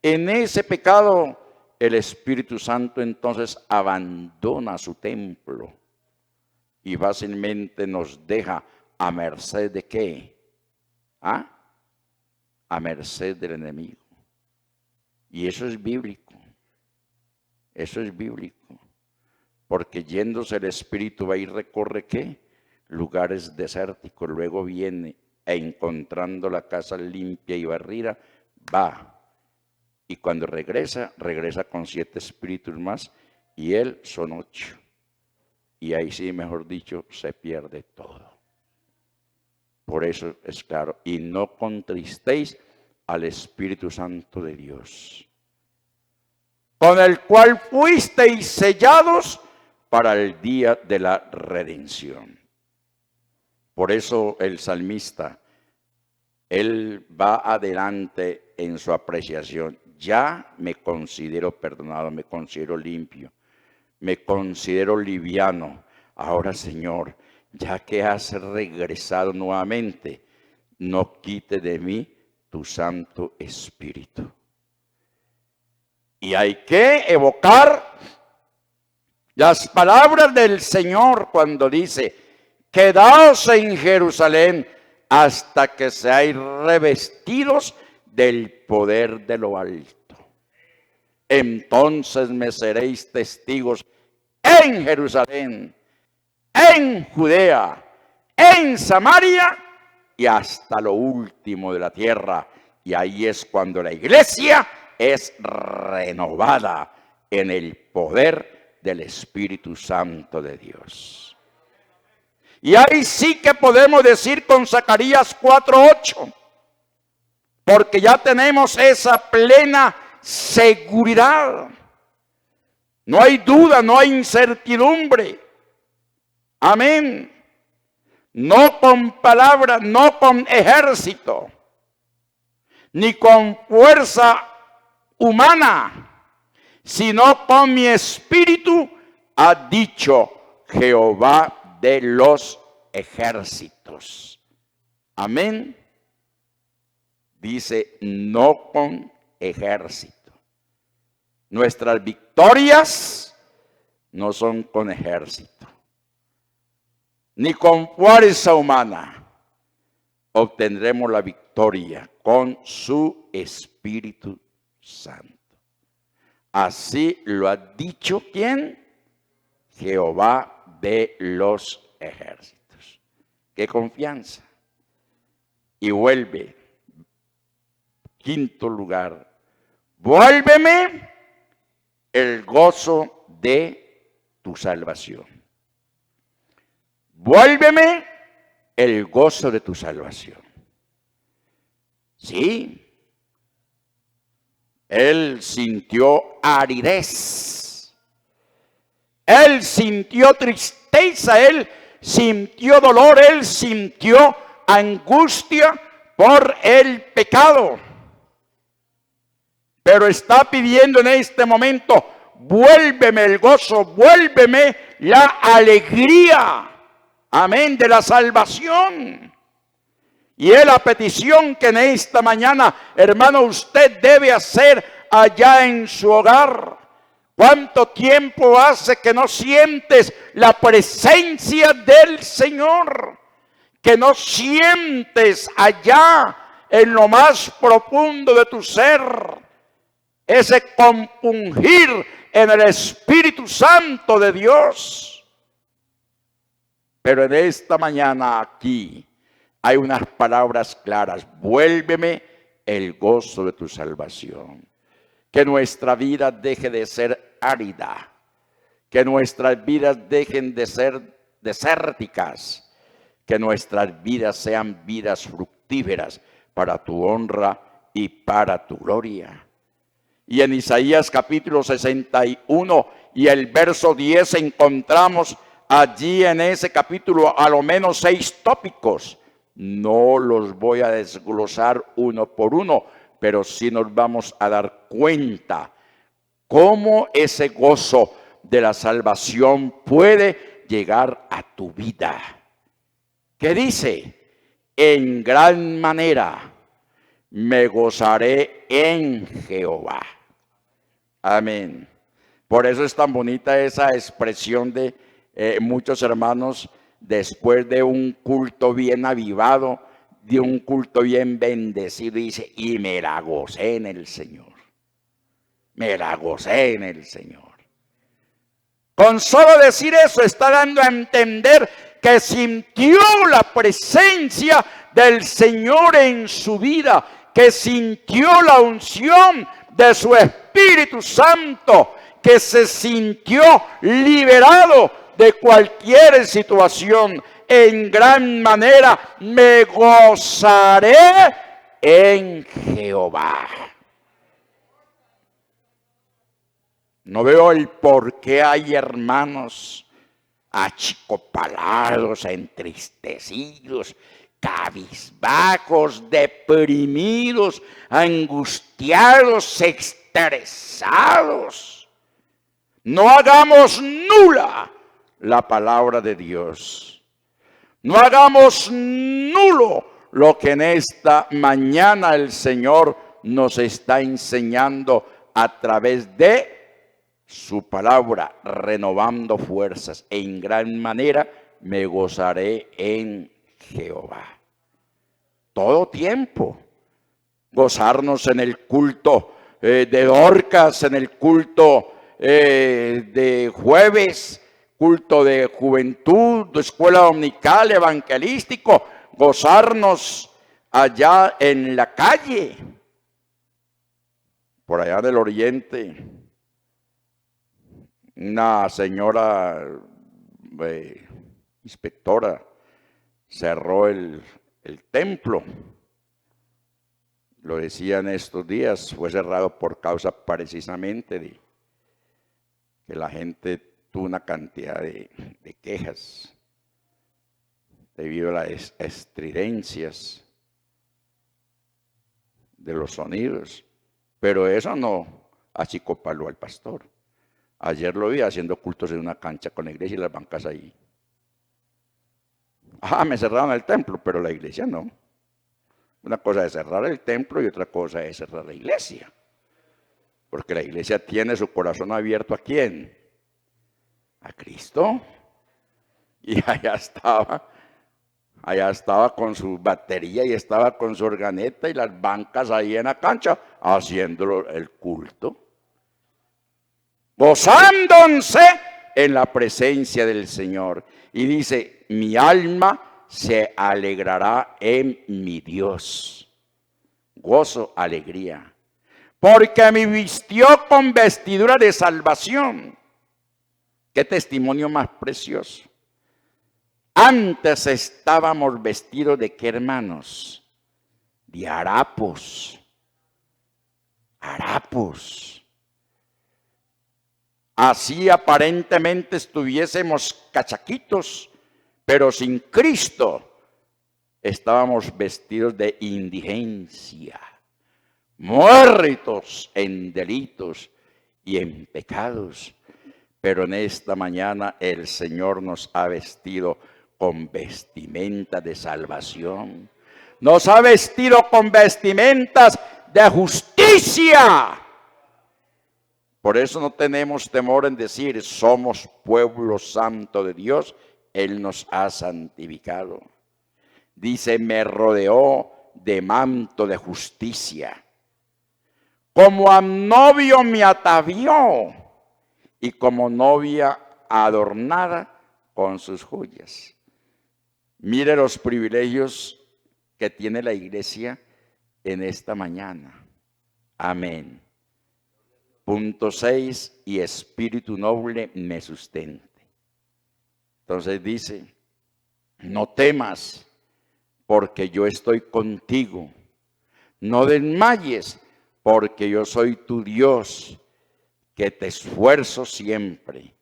en ese pecado, el Espíritu Santo entonces abandona su templo y fácilmente nos deja a merced de ¿qué? A merced del enemigo. Y eso es bíblico. Eso es bíblico. Porque yéndose el Espíritu va y recorre ¿qué? Lugares desérticos. Luego viene e encontrando la casa limpia y barrida, va. Y cuando regresa, regresa con 7 espíritus más, y él son 8. Y ahí sí, mejor dicho, se pierde todo. Por eso es claro: y no contristéis al Espíritu Santo de Dios, con el cual fuisteis sellados para el día de la redención. Por eso el salmista, él va adelante en su apreciación. Ya me considero perdonado, me considero limpio, me considero liviano. Ahora, Señor, ya que has regresado nuevamente, no quite de mí tu Santo Espíritu. Y hay que evocar las palabras del Señor cuando dice: quedaos en Jerusalén hasta que seáis revestidos del poder de lo alto. Entonces me seréis testigos en Jerusalén, en Judea, en Samaria y hasta lo último de la tierra. Y ahí es cuando la iglesia es renovada en el poder del Espíritu Santo de Dios. Y ahí sí que podemos decir con Zacarías 4:8, porque ya tenemos esa plena seguridad. No hay duda, no hay incertidumbre. Amén. No con palabras, no con ejército, ni con fuerza humana, sino con mi espíritu, ha dicho Jehová de los ejércitos. Amén. Dice, no con ejército. Nuestras victorias no son con ejército, ni con fuerza humana. Obtendremos la victoria con su Espíritu Santo. Así lo ha dicho ¿quién? Jehová de los ejércitos. ¡Qué confianza! Y vuelve, quinto lugar, vuélveme el gozo de tu salvación. Vuélveme el gozo de tu salvación. Sí, él sintió aridez, él sintió tristeza, él sintió dolor, él sintió angustia por el pecado. Pero está pidiendo en este momento, vuélveme el gozo, vuélveme la alegría, amén, de la salvación. Y es la petición que en esta mañana, hermano, usted debe hacer allá en su hogar. ¿Cuánto tiempo hace que no sientes la presencia del Señor? Que no sientes allá en lo más profundo de tu ser ese compungir en el Espíritu Santo de Dios. Pero en esta mañana aquí hay unas palabras claras. Vuélveme el gozo de tu salvación. Que nuestra vida deje de ser árida. Que nuestras vidas dejen de ser desérticas. Que nuestras vidas sean vidas fructíferas para tu honra y para tu gloria. Y en Isaías capítulo 61 y el verso 10 encontramos allí en ese capítulo a lo menos 6 tópicos. No los voy a desglosar uno por uno, pero sí nos vamos a dar cuenta cómo ese gozo de la salvación puede llegar a tu vida. ¿Qué dice? En gran manera me gozaré en Jehová. Amén. Por eso es tan bonita esa expresión de muchos hermanos después de un culto bien avivado, de un culto bien bendecido, dice, y me la gocé en el Señor. Me la gocé en el Señor. Con solo decir eso está dando a entender que sintió la presencia del Señor en su vida, que sintió la unción de su Espíritu Santo, que se sintió liberado de cualquier situación. En gran manera me gozaré en Jehová. No veo el por qué hay hermanos achicopalados, entristecidos, cabizbajos, deprimidos, angustiados, estresados. No hagamos nula la palabra de Dios. No hagamos nulo lo que en esta mañana el Señor nos está enseñando a través de su palabra, renovando fuerzas. En gran manera me gozaré en Jehová. Todo tiempo. Gozarnos en el culto de Dorcas, en el culto de jueves, culto de juventud, de escuela dominical, evangelístico. Gozarnos allá en la calle, por allá del oriente. Una señora inspectora cerró el templo. Lo decían estos días, fue cerrado por causa precisamente de que la gente tuvo una cantidad de quejas debido a las estridencias de los sonidos. Pero eso no achicopaló al pastor. Ayer lo vi haciendo cultos en una cancha con la iglesia y las bancas ahí. Me cerraron el templo, pero la iglesia no. Una cosa es cerrar el templo y otra cosa es cerrar la iglesia. Porque la iglesia tiene su corazón abierto ¿a quién? A Cristo. Y allá estaba con su batería y estaba con su organeta y las bancas ahí en la cancha haciendo el culto. Gozándose en la presencia del Señor. Y dice, mi alma se alegrará en mi Dios. Gozo, alegría. Porque me vistió con vestidura de salvación. Qué testimonio más precioso. Antes estábamos vestidos de qué, hermanos? De harapos. Harapos. Así aparentemente estuviésemos cachaquitos, pero sin Cristo estábamos vestidos de indigencia, muertos en delitos y en pecados. Pero en esta mañana el Señor nos ha vestido con vestimenta de salvación. Nos ha vestido con vestimentas de justicia. Por eso no tenemos temor en decir, somos pueblo santo de Dios, Él nos ha santificado. Dice, me rodeó de manto de justicia. Como a novio me atavió y como novia adornada con sus joyas. Mire los privilegios que tiene la iglesia en esta mañana. Amén. Punto 6, y espíritu noble me sustente. Entonces dice, no temas, porque yo estoy contigo. No desmayes, porque yo soy tu Dios, que te esfuerzo siempre.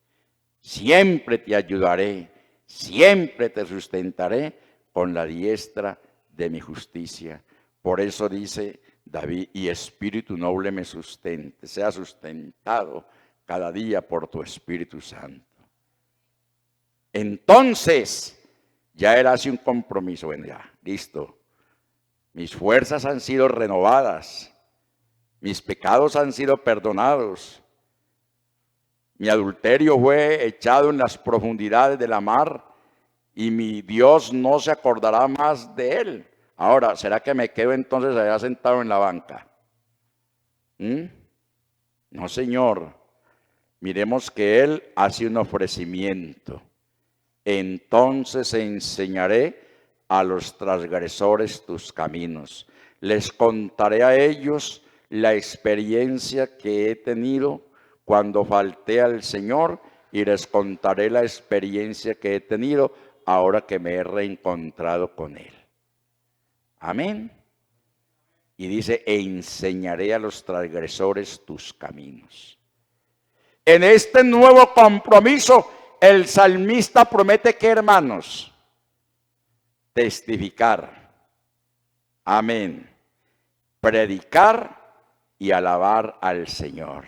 Siempre te ayudaré, siempre te sustentaré con la diestra de mi justicia. Por eso dice David, y espíritu noble me sustente, sea sustentado cada día por tu Espíritu Santo. Entonces, ya él hace un compromiso, bueno, ya, listo. Mis fuerzas han sido renovadas, mis pecados han sido perdonados, mi adulterio fue echado en las profundidades de la mar y mi Dios no se acordará más de él. Ahora, ¿será que me quedo entonces allá sentado en la banca? No, Señor. Miremos que Él hace un ofrecimiento. Entonces enseñaré a los transgresores tus caminos. Les contaré a ellos la experiencia que he tenido cuando falté al Señor y les contaré la experiencia que he tenido ahora que me he reencontrado con Él. Amén. Y dice, e enseñaré a los transgresores tus caminos. En este nuevo compromiso, el salmista promete que, hermanos, testificar, amén, predicar y alabar al Señor.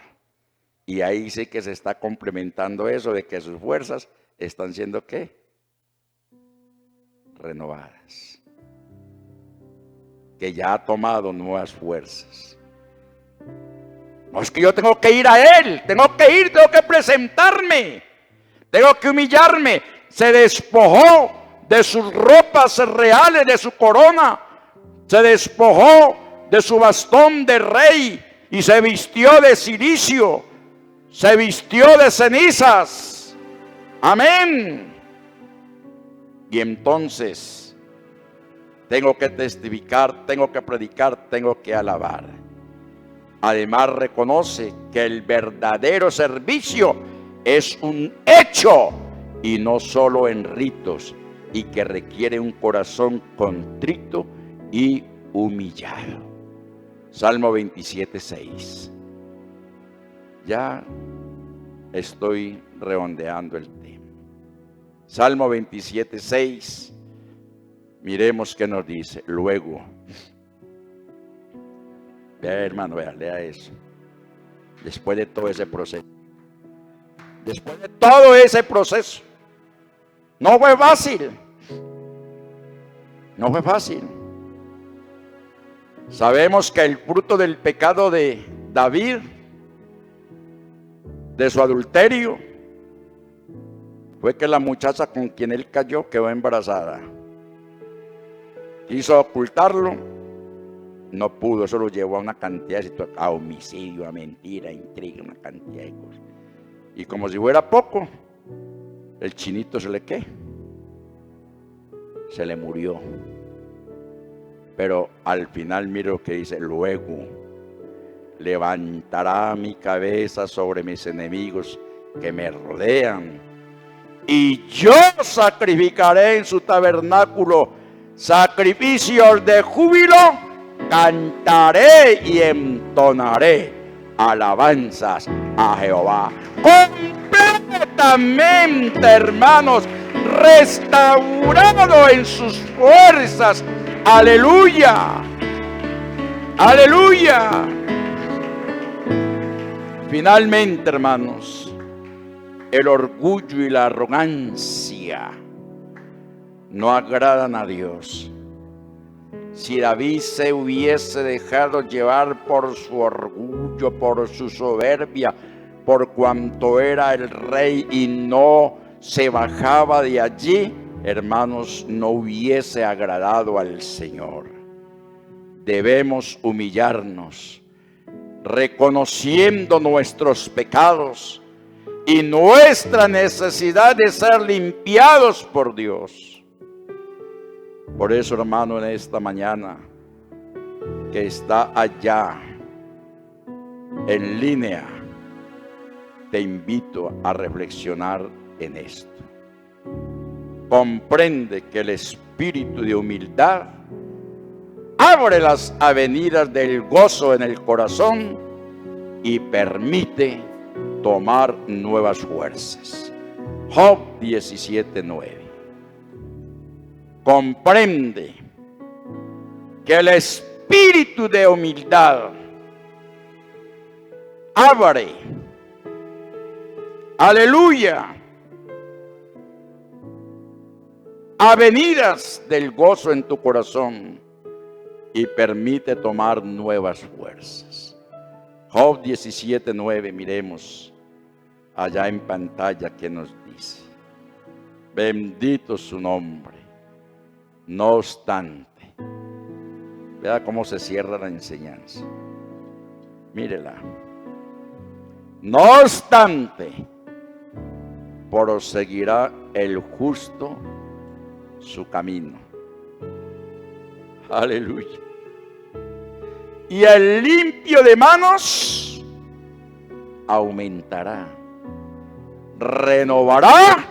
Y ahí sí que se está complementando eso de que sus fuerzas están siendo ¿qué? Renovadas. Que ya ha tomado nuevas fuerzas. No es que yo tengo que ir a Él, tengo que presentarme, tengo que humillarme. Se despojó de sus ropas reales, de su corona, se despojó de su bastón de rey y se vistió de cilicio, se vistió de cenizas. Amén. Y entonces tengo que testificar, tengo que predicar, tengo que alabar. Además reconoce que el verdadero servicio es un hecho y no solo en ritos, y que requiere un corazón contrito y humillado. Salmo 27:6. Ya estoy redondeando el tema. Salmo 27:6. Miremos qué nos dice. Luego, vea, hermano, vea, lea eso. Después de todo ese proceso. Después de todo ese proceso. No fue fácil. No fue fácil. Sabemos que el fruto del pecado de David, de su adulterio, fue que la muchacha con quien él cayó quedó embarazada. Quiso ocultarlo, no pudo, eso lo llevó a una cantidad de situaciones, a homicidio, a mentira, a intriga, una cantidad de cosas. Y como si fuera poco, el chinito se le ¿qué? Se le murió. Pero al final mire lo que dice, luego levantará mi cabeza sobre mis enemigos que me rodean, y yo sacrificaré en su tabernáculo sacrificios de júbilo, cantaré y entonaré alabanzas a Jehová. Completamente, hermanos, restaurado en sus fuerzas. Aleluya, aleluya. Finalmente, hermanos, el orgullo y la arrogancia no agradan a Dios. Si David se hubiese dejado llevar por su orgullo, por su soberbia, por cuanto era el rey y no se bajaba de allí, hermanos, no hubiese agradado al Señor. Debemos humillarnos, reconociendo nuestros pecados y nuestra necesidad de ser limpiados por Dios. Por eso, hermano, en esta mañana que está allá en línea, te invito a reflexionar en esto. Comprende que el espíritu de humildad abre las avenidas del gozo en el corazón y permite tomar nuevas fuerzas. Job 17:9. Comprende que el espíritu de humildad abre, aleluya, avenidas del gozo en tu corazón y permite tomar nuevas fuerzas. Job 17:9, miremos allá en pantalla que nos dice. Bendito su nombre. No obstante, vea cómo se cierra la enseñanza. Mírela. No obstante, proseguirá el justo su camino. Aleluya. Y el limpio de manos aumentará, renovará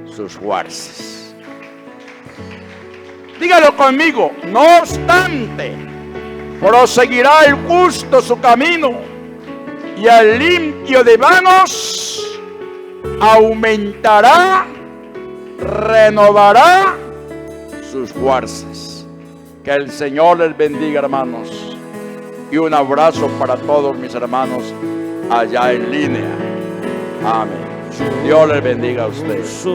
sus fuerzas. Dígalo conmigo. No obstante, Proseguirá el justo su camino, y el limpio de manos aumentará, renovará sus fuerzas. Que el Señor les bendiga, hermanos, y un abrazo para todos mis hermanos allá en línea. Amén. Dios les bendiga a ustedes.